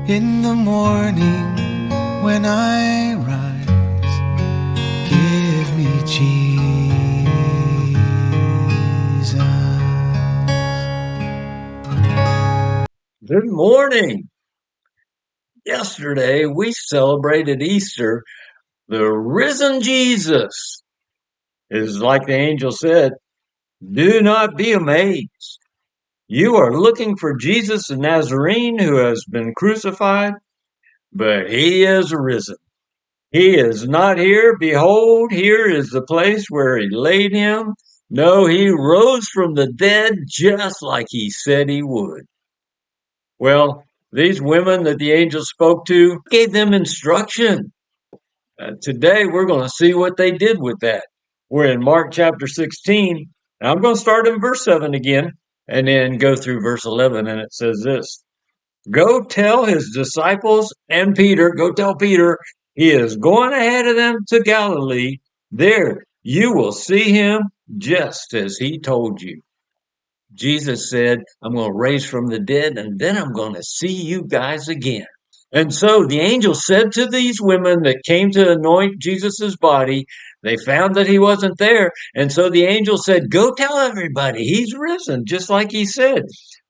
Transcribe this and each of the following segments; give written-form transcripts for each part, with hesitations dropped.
In the morning when I rise, give me Jesus. Good morning. Yesterday we celebrated Easter. The risen Jesus is like the angel said, do not be amazed. You are looking for Jesus the Nazarene who has been crucified, but he is risen. He is not here. Behold, here is the place where he laid him. No, he rose from the dead just like he said he would. Well, these women that the angel spoke to gave them instruction. Today, we're going to see what they did with that. We're in Mark chapter 16. And I'm going to start in verse 7 again and then go through verse 11. And it says this, go tell his disciples and Peter, go tell Peter, he is going ahead of them to Galilee. There, you will see him just as he told you. Jesus said, I'm going to raise from the dead, and then I'm going to see you guys again. And so the angel said to these women that came to anoint Jesus's body, they found that he wasn't there. And so the angel said, go tell everybody he's risen, just like he said.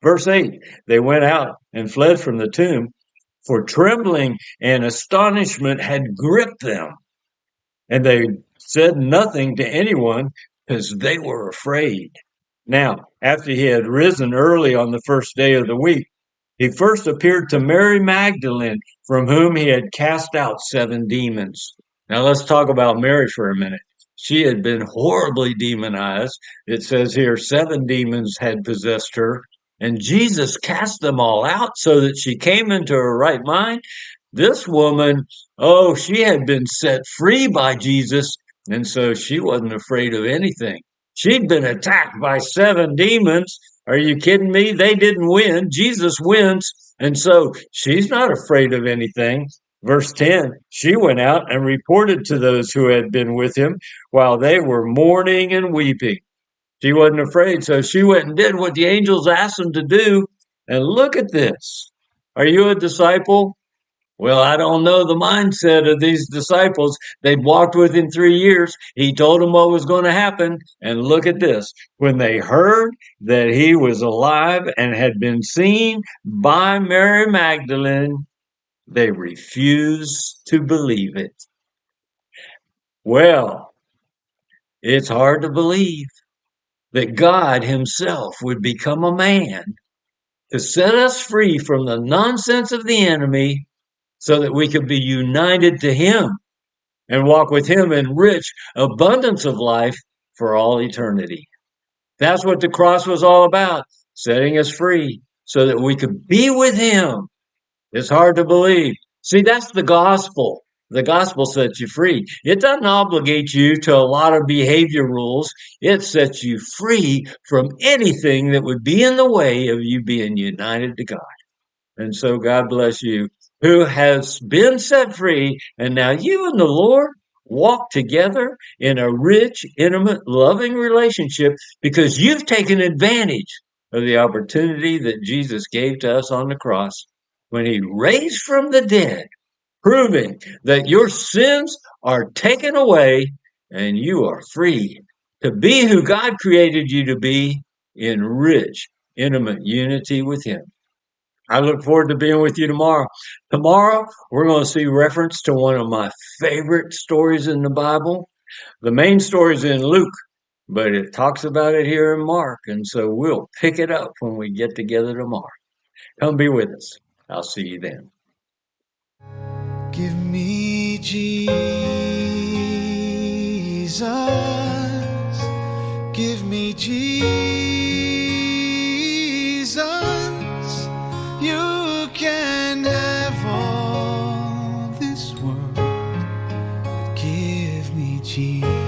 Verse 8, they went out and fled from the tomb, for trembling and astonishment had gripped them. And they said nothing to anyone because they were afraid. Now, after he had risen early on the first day of the week, he first appeared to Mary Magdalene, from whom he had cast out 7 demons. Now let's talk about Mary for a minute. She had been horribly demonized. It says here 7 demons had possessed her, and Jesus cast them all out so that she came into her right mind. This woman, she had been set free by Jesus, and so she wasn't afraid of anything. She'd been attacked by 7 demons. Are you kidding me? They didn't win. Jesus wins. And so she's not afraid of anything. Verse 10, she went out and reported to those who had been with him while they were mourning and weeping. She wasn't afraid. So she went and did what the angels asked them to do. And look at this. Are you a disciple? Well, I don't know the mindset of these disciples. They'd walked with him 3 years. He told them what was going to happen. And look at this. When they heard that he was alive and had been seen by Mary Magdalene, they refused to believe it. Well, it's hard to believe that God himself would become a man to set us free from the nonsense of the enemy, so that we could be united to him and walk with him in rich abundance of life for all eternity. That's what the cross was all about, setting us free so that we could be with him. It's hard to believe. See, that's the gospel. The gospel sets you free. It doesn't obligate you to a lot of behavior rules. It sets you free from anything that would be in the way of you being united to God. And so God bless you, who has been set free, and now you and the Lord walk together in a rich, intimate, loving relationship because you've taken advantage of the opportunity that Jesus gave to us on the cross when he raised from the dead, proving that your sins are taken away and you are free to be who God created you to be in rich, intimate unity with him. I look forward to being with you tomorrow. Tomorrow, we're going to see reference to one of my favorite stories in the Bible. The main story is in Luke, but it talks about it here in Mark. And so we'll pick it up when we get together tomorrow. Come be with us. I'll see you then. Give me Jesus. Give me Jesus. You can have all this world, but give me Jesus.